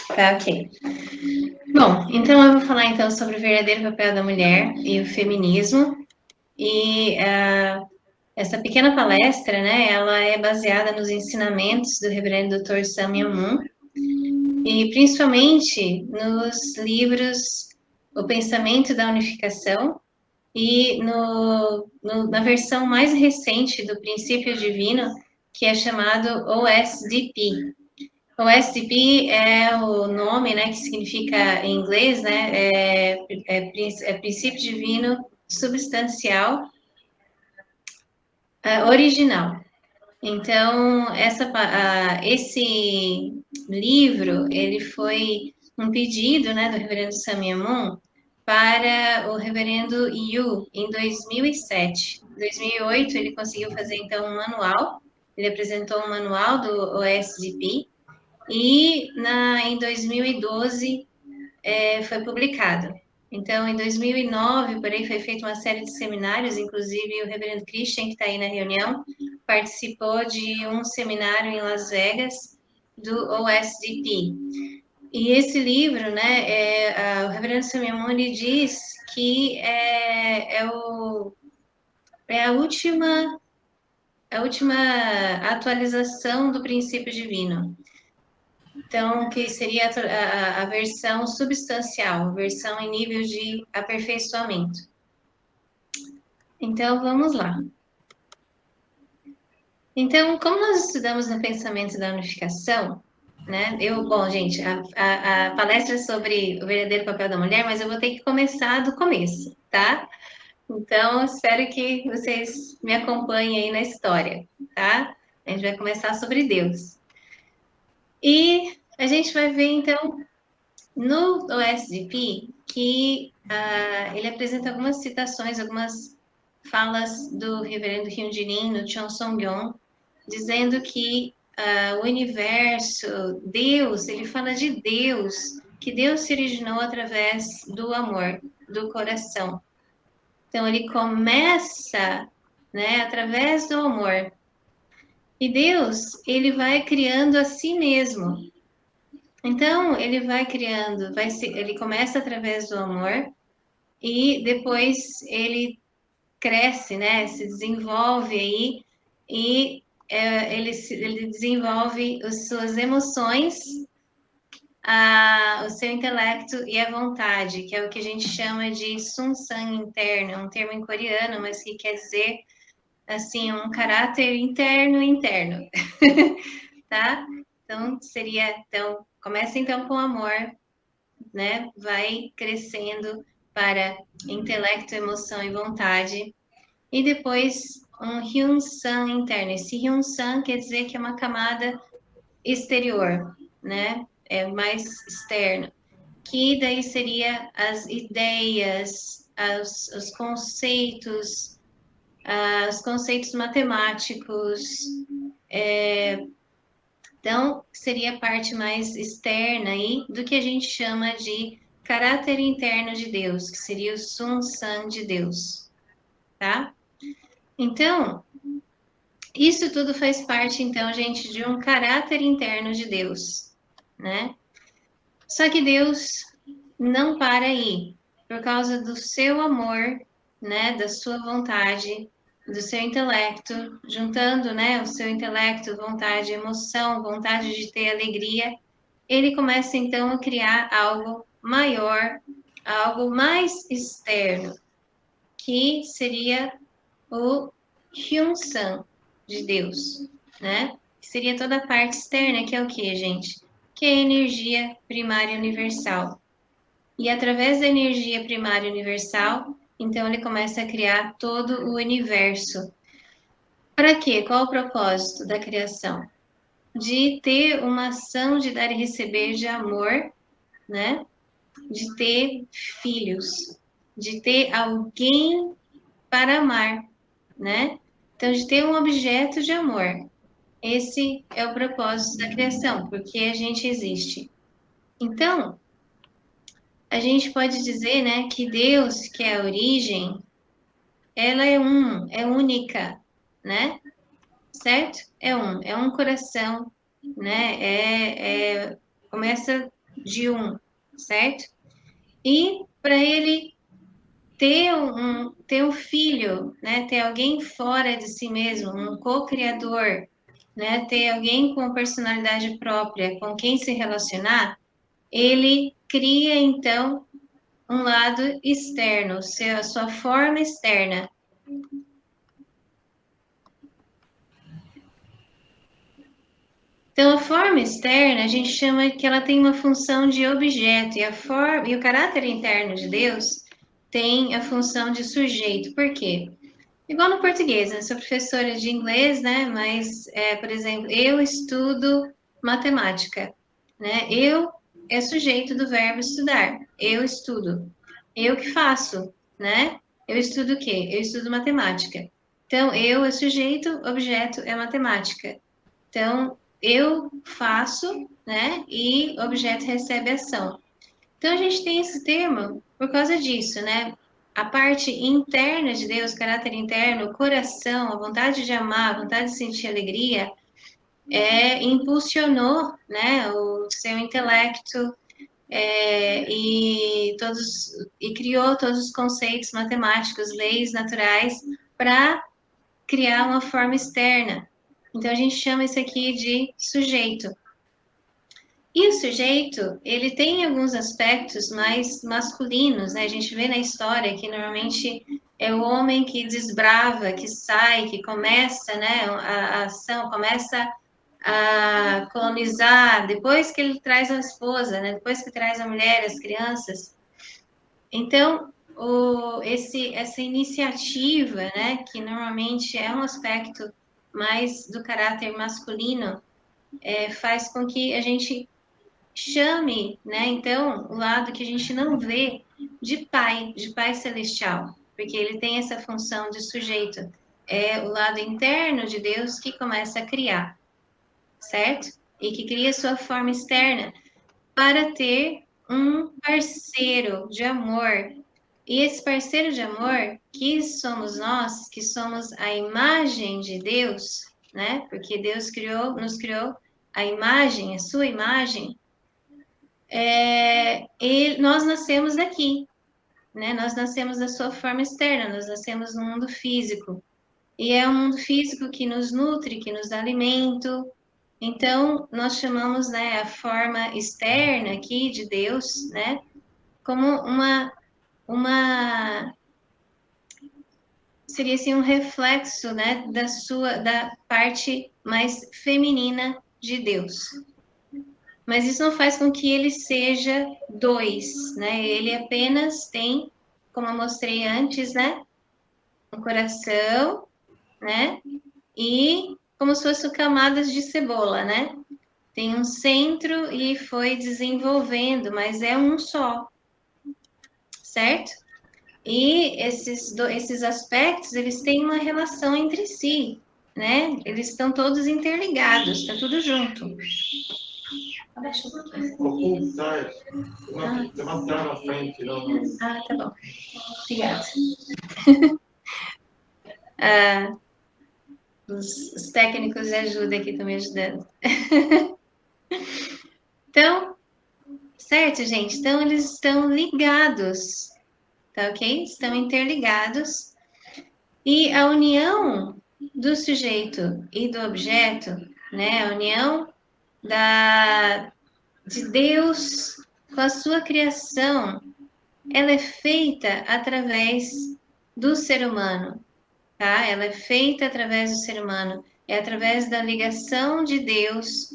Tá, ok. Bom, então eu vou falar então sobre o verdadeiro papel da mulher e o feminismo. E essa pequena palestra, né, ela é baseada nos ensinamentos do reverendo Dr. Samya Moon e principalmente nos livros O Pensamento da Unificação e na versão mais recente do Princípio Divino, que é chamado OSDP. OSDP é o nome, né, que significa em inglês, né, Princípio Divino Substancial Original. Então, esse livro, ele foi um pedido, né, do reverendo Samya Moon para o reverendo Yu em 2007. Em 2008, ele conseguiu fazer, então, um manual, ele apresentou um manual do OSDP, e em 2012 foi publicado. Então, em 2009, por aí, foi feita uma série de seminários, inclusive o reverendo Christian, que está aí na reunião, participou de um seminário em Las Vegas do OSDP. E esse livro, né, o reverendo Samyamuni diz que é a última atualização do princípio divino. Então, que seria a versão substancial, versão em nível de aperfeiçoamento. Então, vamos lá. Então, como nós estudamos no pensamento da unificação, né? Bom, gente, a palestra é sobre o verdadeiro papel da mulher, mas eu vou ter que começar do começo, tá? Então, espero que vocês me acompanhem aí na história, tá? A gente vai começar sobre Deus. E a gente vai ver, então, no OSDP, que ele apresenta algumas citações, algumas falas do reverendo Hyun Jin no Chon Song-yong, dizendo que o universo, Deus, ele fala de Deus, que Deus se originou através do amor, do coração. Então, ele começa, né, através do amor. E Deus, ele vai criando a si mesmo. Então, ele vai criando, ele começa através do amor e depois ele cresce, né? Se desenvolve aí e ele desenvolve as suas emoções, o seu intelecto e a vontade, que é o que a gente chama de Sung-san interno, é um termo em coreano, mas que quer dizer assim um caráter interno, tá? Então começa então com amor, né? Vai crescendo para intelecto, emoção e vontade. E depois um Hyun-san interno. Esse Hyun-san quer dizer que é uma camada exterior, né? É mais externo. Que daí seria as ideias, os conceitos, os conceitos matemáticos. Então, seria a parte mais externa aí do que a gente chama de caráter interno de Deus, que seria o Sun-san de Deus, tá? Então, isso tudo faz parte, então, gente, de um caráter interno de Deus, né? Só que Deus não para aí, por causa do seu amor, né, da sua vontade, do seu intelecto, juntando, né, o seu intelecto, vontade, emoção, vontade de ter alegria, ele começa então a criar algo maior, algo mais externo, que seria o Hyun-san de Deus, né? Que seria toda a parte externa, que é o que, gente? Que é a energia primária universal. E através da energia primária universal, então ele começa a criar todo o universo. Para quê? Qual o propósito da criação? De ter uma ação de dar e receber de amor, né? De ter filhos, de ter alguém para amar, né? Então, de ter um objeto de amor. Esse é o propósito da criação, porque a gente existe. Então, a gente pode dizer, né, que Deus, que é a origem, ela é única, né? Certo? É um coração, né? Começa de um, certo? E para ele ter um filho, né? Ter alguém fora de si mesmo, um co-criador, né? Ter alguém com personalidade própria, com quem se relacionar, ele cria então um lado externo, a sua forma externa. Então, a forma externa, a gente chama que ela tem uma função de objeto, e o caráter interno de Deus tem a função de sujeito. Por quê? Igual no português, né? Sou professora de inglês, né? Mas, por exemplo, eu estudo matemática, né? Eu é sujeito do verbo estudar. Eu estudo. Eu que faço, né? Eu estudo o quê? Eu estudo matemática. Então, eu é sujeito, objeto é matemática. Então, eu faço, né? E objeto recebe ação. Então, a gente tem esse termo por causa disso, né? A parte interna de Deus, caráter interno, o coração, a vontade de amar, a vontade de sentir alegria, impulsionou, né, o seu intelecto e criou todos os conceitos matemáticos, leis naturais, para criar uma forma externa. Então, a gente chama isso aqui de sujeito. E o sujeito, ele tem alguns aspectos mais masculinos, né? A gente vê na história que normalmente é o homem que desbrava, que sai, que começa, né, a ação, começa a colonizar, depois que ele traz a esposa, né? Depois que traz a mulher, as crianças. Então, essa iniciativa, né, que normalmente é um aspecto mais do caráter masculino, faz com que a gente chame, né, então, o lado que a gente não vê de pai celestial, porque ele tem essa função de sujeito. É o lado interno de Deus que começa a criar, certo? E que cria sua forma externa para ter um parceiro de amor. E esse parceiro de amor, que somos nós, que somos a imagem de Deus, né? Porque Deus nos criou a imagem, a sua imagem, nós nascemos daqui, né? Nós nascemos da sua forma externa, nós nascemos no mundo físico. E é um mundo físico que nos nutre, que nos dá alimento. Então, nós chamamos, né, a forma externa aqui de Deus, né, como uma seria assim um reflexo, né, da parte mais feminina de Deus. Mas isso não faz com que ele seja dois, né? Ele apenas tem, como eu mostrei antes, né? Um coração, né? E como se fossem camadas de cebola, né? Tem um centro e foi desenvolvendo, mas é um só, certo? E esses aspectos, eles têm uma relação entre si, né? Eles estão todos interligados, está tudo junto. Abaixa um pouquinho. Levantar na frente. Ah, tá bom. Obrigada. Os técnicos de ajuda aqui estão me ajudando. Então, certo, gente? Então, eles estão ligados, tá ok? Estão interligados. E a união do sujeito e do objeto, né? A união de Deus com a sua criação, ela é feita através do ser humano, tá? Ela é feita através do ser humano, é através da ligação de Deus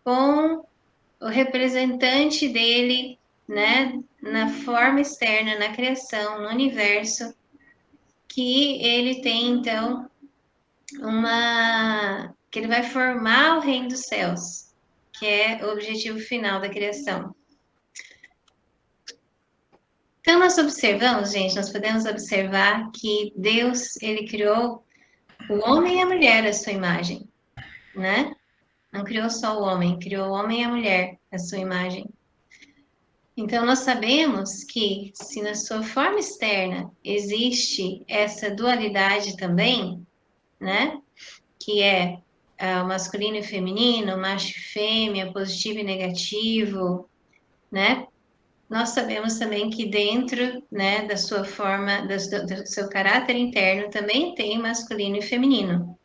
com o representante dele, né, na forma externa, na criação, no universo, que ele tem então que ele vai formar o reino dos céus, que é o objetivo final da criação. Então nós observamos, gente, nós podemos observar que Deus, ele criou o homem e a mulher à sua imagem, né? Não criou só o homem, criou o homem e a mulher à sua imagem. Então, nós sabemos que, se na sua forma externa existe essa dualidade também, né? Que é o masculino e feminino, macho e fêmea, positivo e negativo, né? Nós sabemos também que dentro, né, da sua forma, do seu caráter interno, também tem masculino e feminino,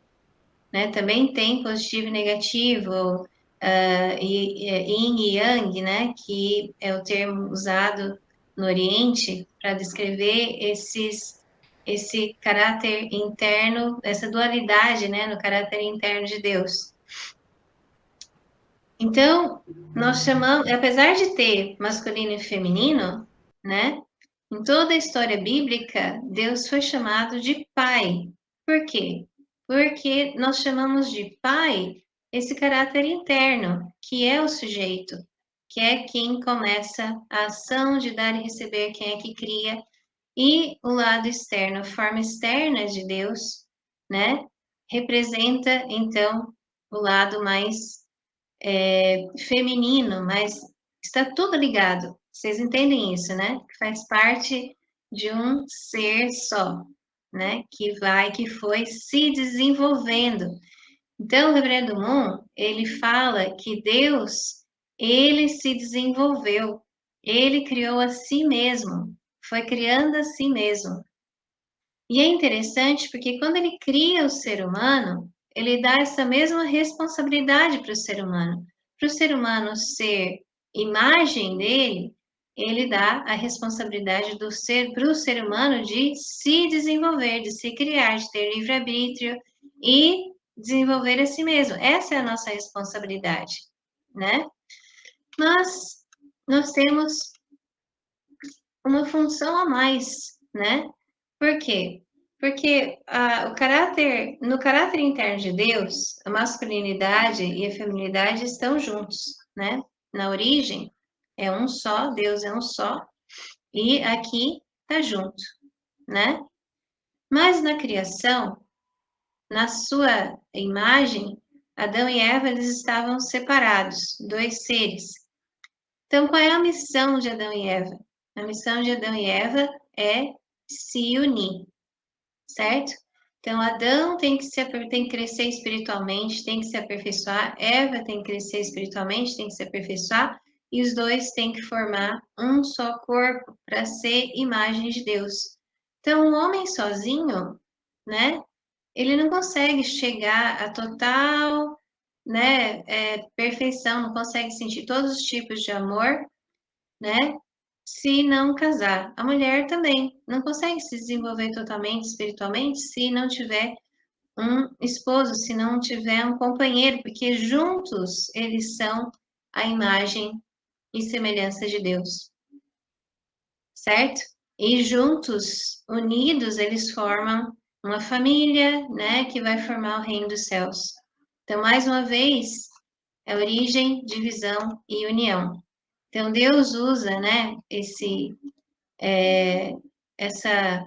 né? Também tem positivo e negativo, yin e yang, né? Que é o termo usado no Oriente para descrever esse caráter interno, essa dualidade, né? No caráter interno de Deus. Então, nós chamamos, apesar de ter masculino e feminino, né? Em toda a história bíblica, Deus foi chamado de Pai. Por quê? Porque nós chamamos de Pai esse caráter interno, que é o sujeito, que é quem começa a ação de dar e receber, quem é que cria, e o lado externo, a forma externa de Deus, né? Representa, então, o lado mais feminino, mas está tudo ligado. Vocês entendem isso, né? Que faz parte de um ser só, né? Que foi se desenvolvendo. Então, o Reverendo Moon, ele fala que Deus, ele se desenvolveu, ele criou a si mesmo, foi criando a si mesmo. E é interessante porque quando ele cria o ser humano, ele dá essa mesma responsabilidade para o ser humano. Para o ser humano ser imagem dele, ele dá a responsabilidade do ser para o ser humano de se desenvolver, de se criar, de ter livre-arbítrio e desenvolver a si mesmo. Essa é a nossa responsabilidade, né? Mas nós temos uma função a mais, né? Por quê? Porque no caráter interno de Deus, a masculinidade e a feminilidade estão juntos, né? Na origem é um só, Deus é um só, e aqui está junto, né? Mas na criação, na sua imagem, Adão e Eva eles estavam separados, dois seres. Então, qual é a missão de Adão e Eva? A missão de Adão e Eva é se unir, certo? Então, Adão tem que crescer espiritualmente, tem que se aperfeiçoar, Eva tem que crescer espiritualmente, tem que se aperfeiçoar, e os dois têm que formar um só corpo para ser imagem de Deus. Então, o homem sozinho, né, ele não consegue chegar a total, né, perfeição, não consegue sentir todos os tipos de amor, né, se não casar. A mulher também não consegue se desenvolver totalmente espiritualmente se não tiver um esposo, se não tiver um companheiro, porque juntos eles são a imagem e semelhança de Deus, certo? E juntos, unidos, eles formam uma família, né, que vai formar o reino dos céus. Então, mais uma vez, é origem, divisão e união. Então, Deus usa, né, essa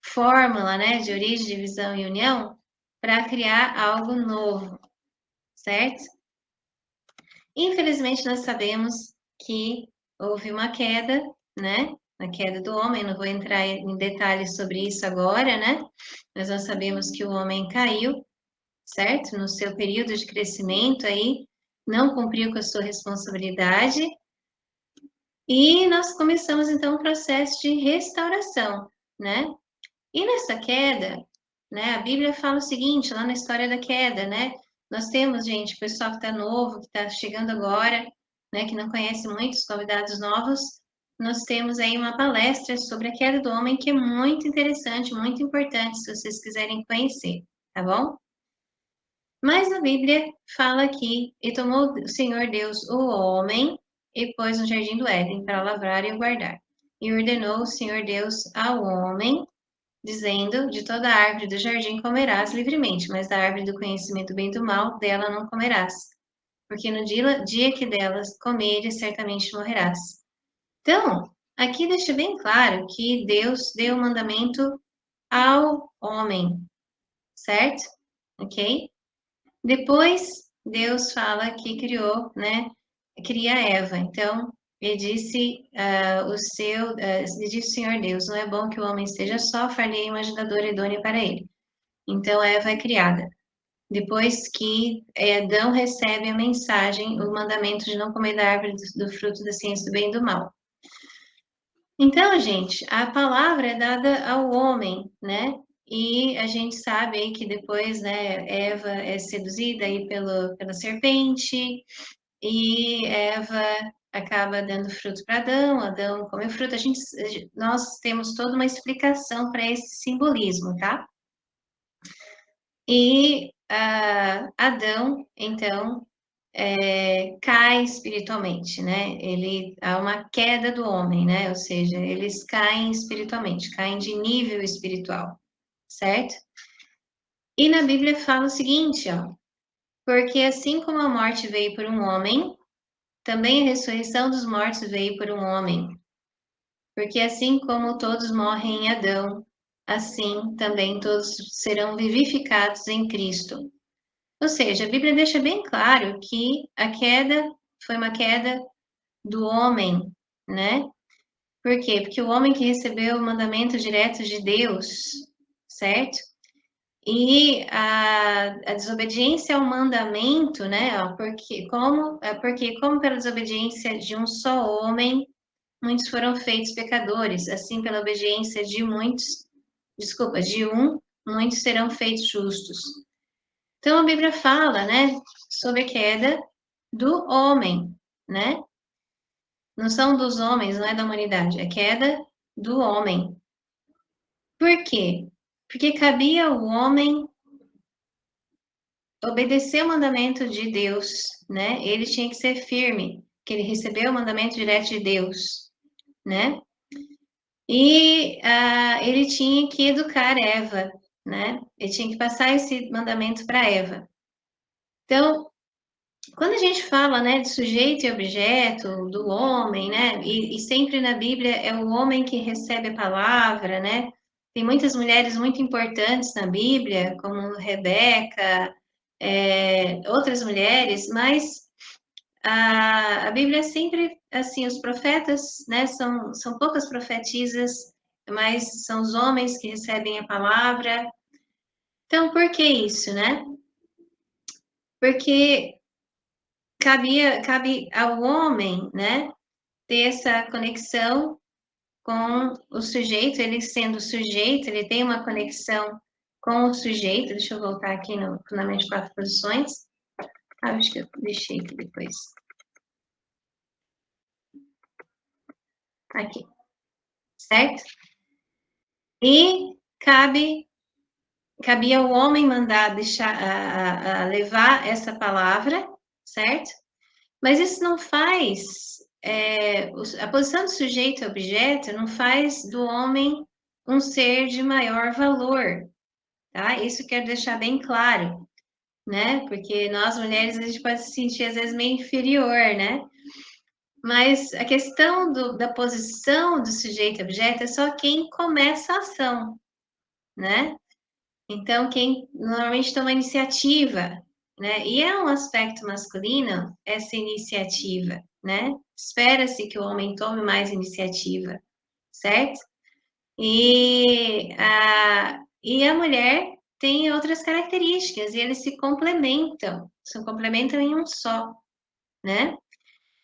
fórmula, né, de origem, divisão e união para criar algo novo, certo? Infelizmente, nós sabemos que houve uma queda, né? A queda do homem, não vou entrar em detalhes sobre isso agora, né? Mas nós sabemos que o homem caiu, certo? No seu período de crescimento aí, não cumpriu com a sua responsabilidade. E nós começamos então um processo de restauração, né? E nessa queda, né, a Bíblia fala o seguinte, lá na história da queda, né? Nós temos, gente, o pessoal que está novo, que está chegando agora, né, que não conhece muitos convidados novos, nós temos aí uma palestra sobre a queda do homem que é muito interessante, muito importante, se vocês quiserem conhecer, tá bom? Mas a Bíblia fala aqui, e tomou o Senhor Deus o homem e pôs no jardim do Éden para lavrar e o guardar. E ordenou o Senhor Deus ao homem, dizendo: de toda a árvore do jardim comerás livremente, mas da árvore do conhecimento do bem e do mal, dela não comerás, porque no dia que delas comeres, certamente morrerás. Então, aqui deixa bem claro que Deus deu o mandamento ao homem, certo? Ok? Depois, Deus fala que criou, né? Cria Eva. Então, ele disse, ele disse o Senhor Deus, não é bom que o homem esteja só, far-lhe uma ajudadora idônea para ele. Então, Eva é criada. depois que Adão recebe a mensagem, o mandamento de não comer da árvore do fruto da ciência do bem e do mal. Então, gente, a palavra é dada ao homem, né? E a gente sabe aí que depois, né, Eva é seduzida aí pela serpente, e Eva acaba dando fruto para Adão, Adão come o fruto. Nós temos toda uma explicação para esse simbolismo, tá? E Adão, então, cai espiritualmente, né? Há uma queda do homem, né? Ou seja, eles caem espiritualmente, caem de nível espiritual, certo? E na Bíblia fala o seguinte, ó, porque assim como a morte veio por um homem, também a ressurreição dos mortos veio por um homem. Porque assim como todos morrem em Adão, assim também todos serão vivificados em Cristo. Ou seja, a Bíblia deixa bem claro que a queda foi uma queda do homem, né? Por quê? Porque o homem que recebeu o mandamento direto de Deus, certo? E a desobediência ao mandamento, né? Porque como pela desobediência de um só homem, muitos foram feitos pecadores, assim pela obediência de muitos serão feitos justos. Então a Bíblia fala, né, sobre a queda do homem, né? Não são dos homens, não é da humanidade, é queda do homem. Por quê? Porque cabia ao homem obedecer o mandamento de Deus, né? Ele tinha que ser firme, que ele recebeu o mandamento direto de Deus, né? E ele tinha que educar Eva, né? Ele tinha que passar esse mandamento para Eva. Então, quando a gente fala, né, de sujeito e objeto, do homem, né, e sempre na Bíblia é o homem que recebe a palavra, né? Tem muitas mulheres muito importantes na Bíblia, como Rebeca, outras mulheres, mas a Bíblia é sempre, assim, os profetas, né, são poucas profetisas, mas são os homens que recebem a palavra. Então, por que isso, né? Porque cabe ao homem, né, ter essa conexão com o sujeito, ele sendo sujeito, ele tem uma conexão com o sujeito. Deixa eu voltar aqui no Fundamento de Quatro Posições. Acho que eu deixei aqui depois. Aqui, certo? E cabia ao homem mandar levar essa palavra, certo? Mas isso não faz, a posição do sujeito e objeto não faz do homem um ser de maior valor, tá? Isso quero deixar bem claro, né? Porque nós mulheres a gente pode se sentir às vezes meio inferior, né? Mas a questão da posição do sujeito e objeto é só quem começa a ação, né? Então, quem normalmente toma iniciativa, né? E é um aspecto masculino essa iniciativa, né? Espera-se que o homem tome mais iniciativa, certo? E a mulher tem outras características e eles se complementam em um só, né?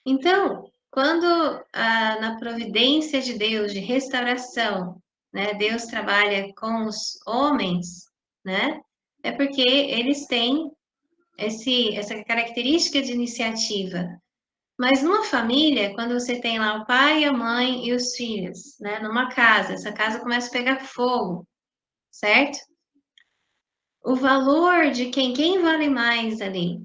Então, quando na providência de Deus de restauração, né, Deus trabalha com os homens, né? É porque eles têm essa característica de iniciativa. Mas numa família, quando você tem lá o pai, a mãe e os filhos, né? Numa casa, essa casa começa a pegar fogo, certo? O valor de quem vale mais ali,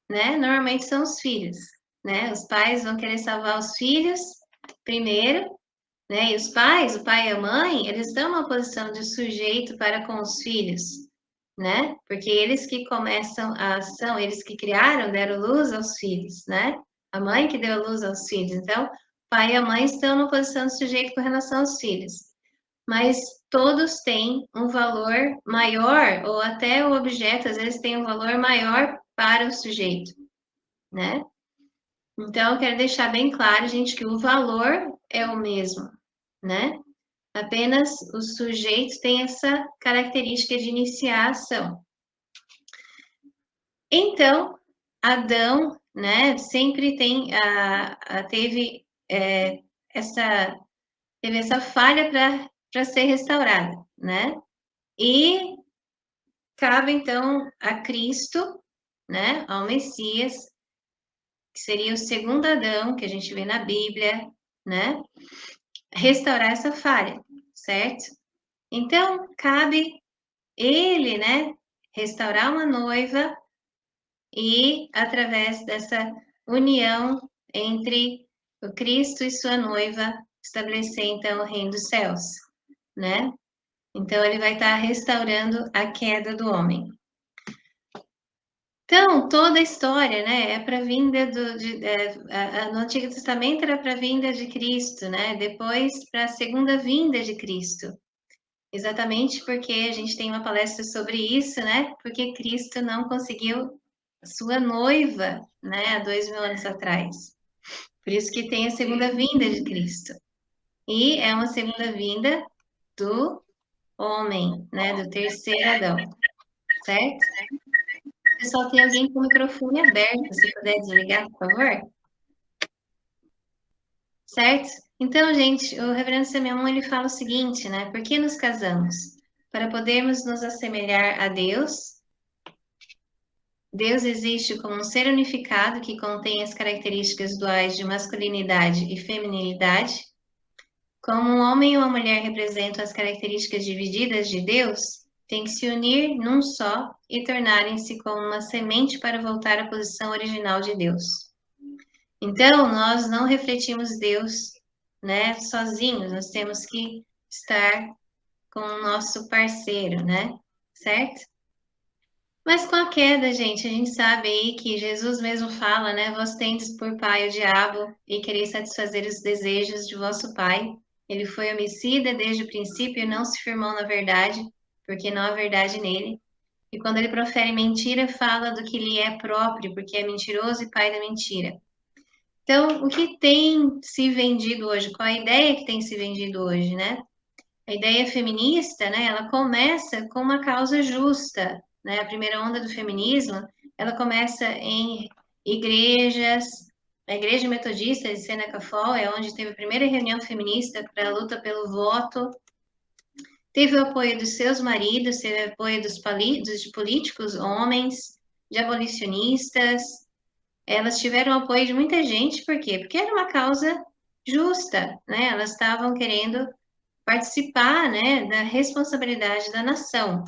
né? Normalmente são os filhos, né? Os pais vão querer salvar os filhos primeiro, né? E os pais, o pai e a mãe, eles estão numa posição de sujeito para com os filhos, né? Porque eles que começam a ação, eles que criaram, deram luz aos filhos, né? A mãe que deu luz aos filhos. Então, o pai e a mãe estão numa posição de sujeito com relação aos filhos. Mas todos têm um valor maior, ou até o objeto, às vezes, tem um valor maior para o sujeito, né? Então, eu quero deixar bem claro, gente, que o valor é o mesmo, né? Apenas o sujeito tem essa característica de iniciar a ação. Então, Adão, né, sempre teve essa falha para ser restaurada, né? E cabe então a Cristo, né, ao Messias, que seria o segundo Adão que a gente vê na Bíblia, né, restaurar essa falha, certo? Então, cabe ele, né, restaurar uma noiva e através dessa união entre o Cristo e sua noiva, estabelecer então o reino dos céus, né? Então ele vai estar restaurando a queda do homem. Então, toda a história, né, é para a vinda no Antigo Testamento era para a vinda de Cristo, né? Depois para a segunda vinda de Cristo. Exatamente porque a gente tem uma palestra sobre isso, né? Porque Cristo não conseguiu sua noiva, né, há 2000 anos atrás. Por isso que tem a segunda vinda de Cristo. E é uma segunda vinda do homem, né, do terceiro Adão, certo? Pessoal, tem alguém com o microfone aberto, se puder desligar, por favor? Certo? Então, gente, o Reverendo Simeão, ele fala o seguinte, né? Por que nos casamos? Para podermos nos assemelhar a Deus. Deus existe como um ser unificado que contém as características duais de masculinidade e feminilidade. Como um homem e uma mulher representam as características divididas de Deus, têm que se unir num só e tornarem-se como uma semente para voltar à posição original de Deus. Então, nós não refletimos Deus, né, sozinhos, nós temos que estar com o nosso parceiro, né? Certo? Mas com a queda, gente, a gente sabe aí que Jesus mesmo fala, né? Vós tendes por pai o diabo e quereis satisfazer os desejos de vosso pai. Ele foi homicida desde o princípio e não se firmou na verdade, porque não há verdade nele. E quando ele profere mentira, fala do que lhe é próprio, porque é mentiroso e pai da mentira. Então, o que tem se vendido hoje? Qual a ideia que tem se vendido hoje, né? A ideia feminista, né, ela começa com uma causa justa, né? A primeira onda do feminismo, ela começa em igrejas, a Igreja Metodista de Seneca Falls é onde teve a primeira reunião feminista para a luta pelo voto. Teve o apoio dos seus maridos, teve o apoio dos políticos, homens, de abolicionistas. Elas tiveram o apoio de muita gente, por quê? Porque era uma causa justa, né? Elas estavam querendo participar, né, da responsabilidade da nação.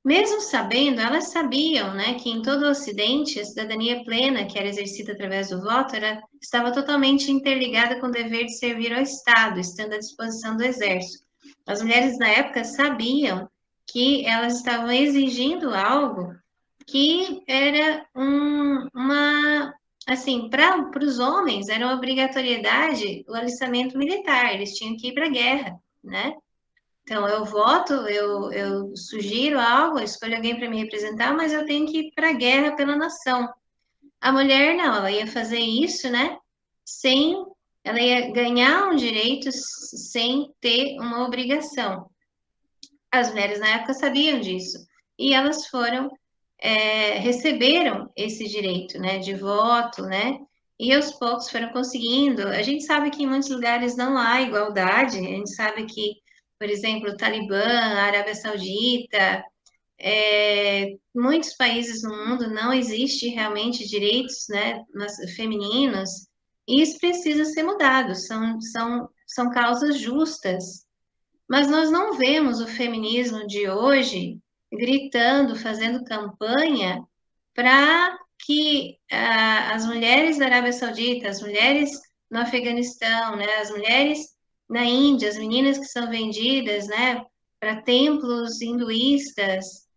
Mesmo sabendo, elas sabiam, né, que em todo o Ocidente a cidadania plena, que era exercida através do voto, estava totalmente interligada com o dever de servir ao Estado, estando à disposição do exército. As mulheres na época sabiam que elas estavam exigindo algo que era assim, para os homens era uma obrigatoriedade o alistamento militar, eles tinham que ir para a guerra, né? Então, eu voto, eu sugiro algo, eu escolho alguém para me representar, mas eu tenho que ir para a guerra pela nação. A mulher, não, ela ia fazer isso, né? Sem, ela ia ganhar um direito sem ter uma obrigação. As mulheres na época sabiam disso. E elas receberam esse direito, né, de voto, né? E aos poucos foram conseguindo. A gente sabe que em muitos lugares não há igualdade. A gente sabe que, por exemplo, o Talibã, a Arábia Saudita, muitos países no mundo não existe realmente direitos, né, femininos. E isso precisa ser mudado. São causas justas. Mas nós não vemos o feminismo de hoje gritando, fazendo campanha para que as mulheres da Arábia Saudita, as mulheres no Afeganistão, né, as mulheres na Índia, as meninas que são vendidas, né, para templos hinduístas,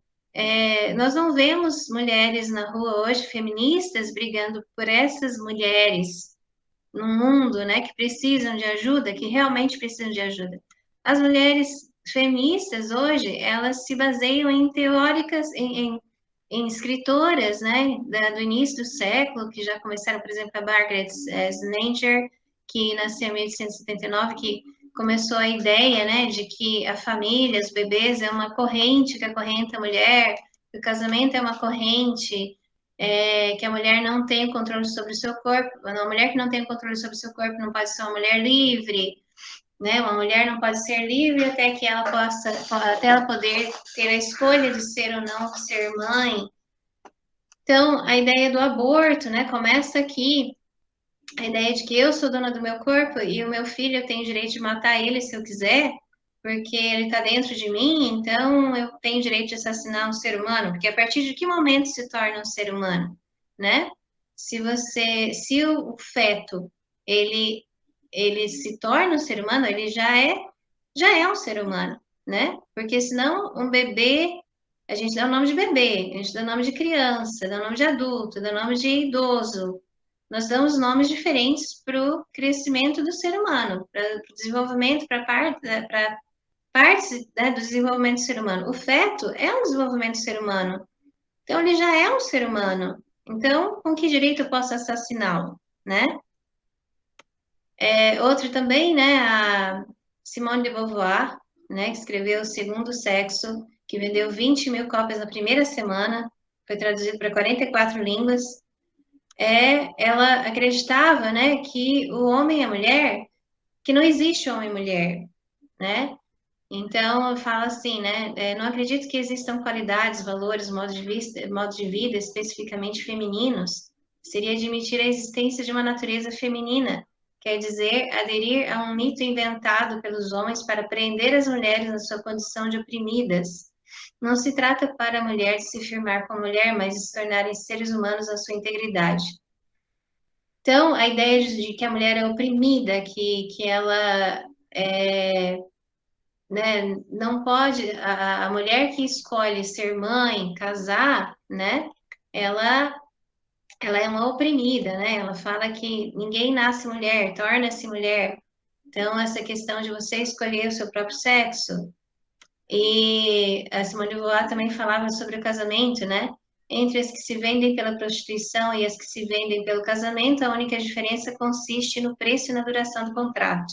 nós não vemos mulheres na rua hoje feministas brigando por essas mulheres no mundo, né, que precisam de ajuda, que realmente precisam de ajuda. As mulheres feministas hoje, elas se baseiam em teóricas, em escritoras, né, do início do século, que já começaram, por exemplo, a Margaret Sanger, que nasceu em 1879, que começou a ideia, né, de que a família, os bebês, é uma corrente que acorrenta a mulher, que o casamento é uma corrente, que a mulher não tem o controle sobre o seu corpo. Uma mulher que não tem o controle sobre o seu corpo não pode ser uma mulher livre, né? Uma mulher não pode ser livre até ela poder ter a escolha de ser ou não ser mãe. Então, a ideia do aborto, né, começa aqui. A ideia de que eu sou dona do meu corpo e o meu filho, eu tenho o direito de matar ele se eu quiser, porque ele está dentro de mim, então eu tenho o direito de assassinar um ser humano, porque a partir de que momento se torna um ser humano, né? Se o feto, ele, ele se torna um ser humano, ele já é um ser humano, né? Porque senão um bebê, a gente dá o nome de bebê, a gente dá o nome de criança, dá o nome de adulto, dá o nome de idoso. Nós damos nomes diferentes para o crescimento do ser humano, para o desenvolvimento, para partes, né, do desenvolvimento do ser humano. O feto é um desenvolvimento do ser humano. Então, ele já é um ser humano. Então, com que direito eu posso assassiná-lo, né? Outro também, né, a Simone de Beauvoir, né, que escreveu O Segundo Sexo, que vendeu 20 mil cópias na primeira semana, foi traduzido para 44 línguas. Ela acreditava, né, que o homem e a mulher, que não existe homem e mulher, né? Então, eu falo assim, né, não acredito que existam qualidades, valores, modos de vida especificamente femininos. Seria admitir a existência de uma natureza feminina, quer dizer, aderir a um mito inventado pelos homens para prender as mulheres na sua condição de oprimidas. Não se trata para a mulher de se firmar como mulher, mas de se tornarem seres humanos na sua integridade. Então, a ideia de que a mulher é oprimida, que ela né, não pode, a mulher que escolhe ser mãe, casar, né, ela, ela é uma oprimida, né, ela fala que ninguém nasce mulher, torna-se mulher. Então, essa questão de você escolher o seu próprio sexo. E a Simone de Beauvoir também falava sobre o casamento, né? Entre as que se vendem pela prostituição e as que se vendem pelo casamento, a única diferença consiste no preço e na duração do contrato.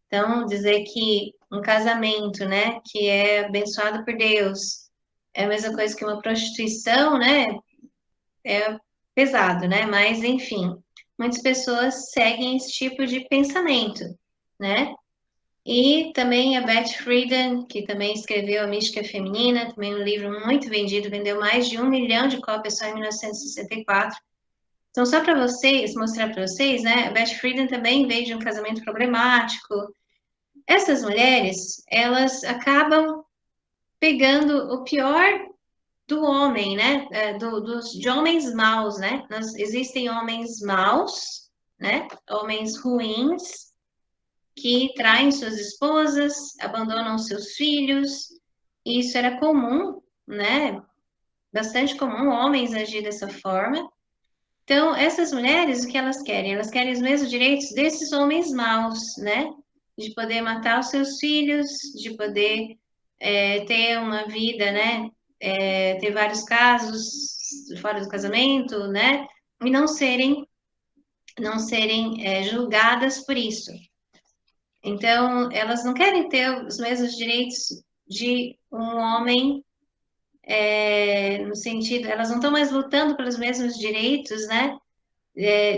Então, dizer que um casamento, né, que é abençoado por Deus, é a mesma coisa que uma prostituição, né? É pesado, né? Mas, enfim, muitas pessoas seguem esse tipo de pensamento, né? E também a Beth Friedan, que também escreveu A Mística Feminina, também um livro muito vendido, vendeu mais de 1 milhão de cópias só em 1964. Então, só para vocês, mostrar para vocês, né? A Beth Friedan também veio de um casamento problemático. Essas mulheres, elas acabam pegando o pior do homem, né? De homens maus, né? Existem homens maus, né? Homens ruins, que traem suas esposas, abandonam seus filhos. E isso era comum, né? Bastante comum homens agir dessa forma. Então, essas mulheres, o que elas querem? Elas querem os mesmos direitos desses homens maus, né? De poder matar os seus filhos, de poder ter uma vida, né? Ter vários casos fora do casamento, né? E não serem julgadas por isso. Então, elas não querem ter os mesmos direitos de um homem, no sentido, elas não estão mais lutando pelos mesmos direitos, né?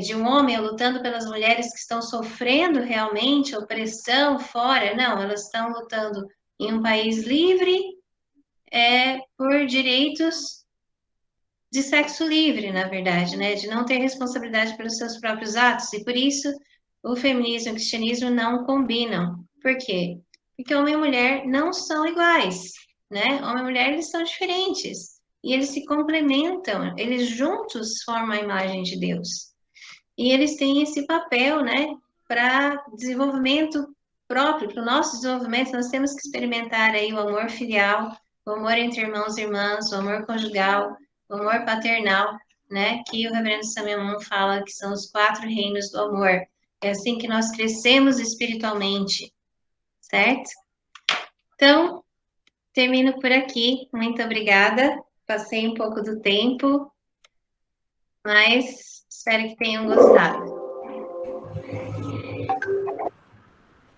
De um homem, ou lutando pelas mulheres que estão sofrendo realmente opressão fora, não, elas estão lutando em um país livre, por direitos de sexo livre, na verdade, né? De não ter responsabilidade pelos seus próprios atos, e por isso o feminismo e o cristianismo não combinam. Por quê? Porque homem e mulher não são iguais, né? Homem e mulher, eles são diferentes, e eles se complementam, eles juntos formam a imagem de Deus. E eles têm esse papel, né, para desenvolvimento próprio, para o nosso desenvolvimento, nós temos que experimentar aí o amor filial, o amor entre irmãos e irmãs, o amor conjugal, o amor paternal, né, que o Reverendo Samuel Moon fala que são os 4 reinos do amor. É assim que nós crescemos espiritualmente, certo? Então, termino por aqui. Muito obrigada. Passei um pouco do tempo, mas espero que tenham gostado.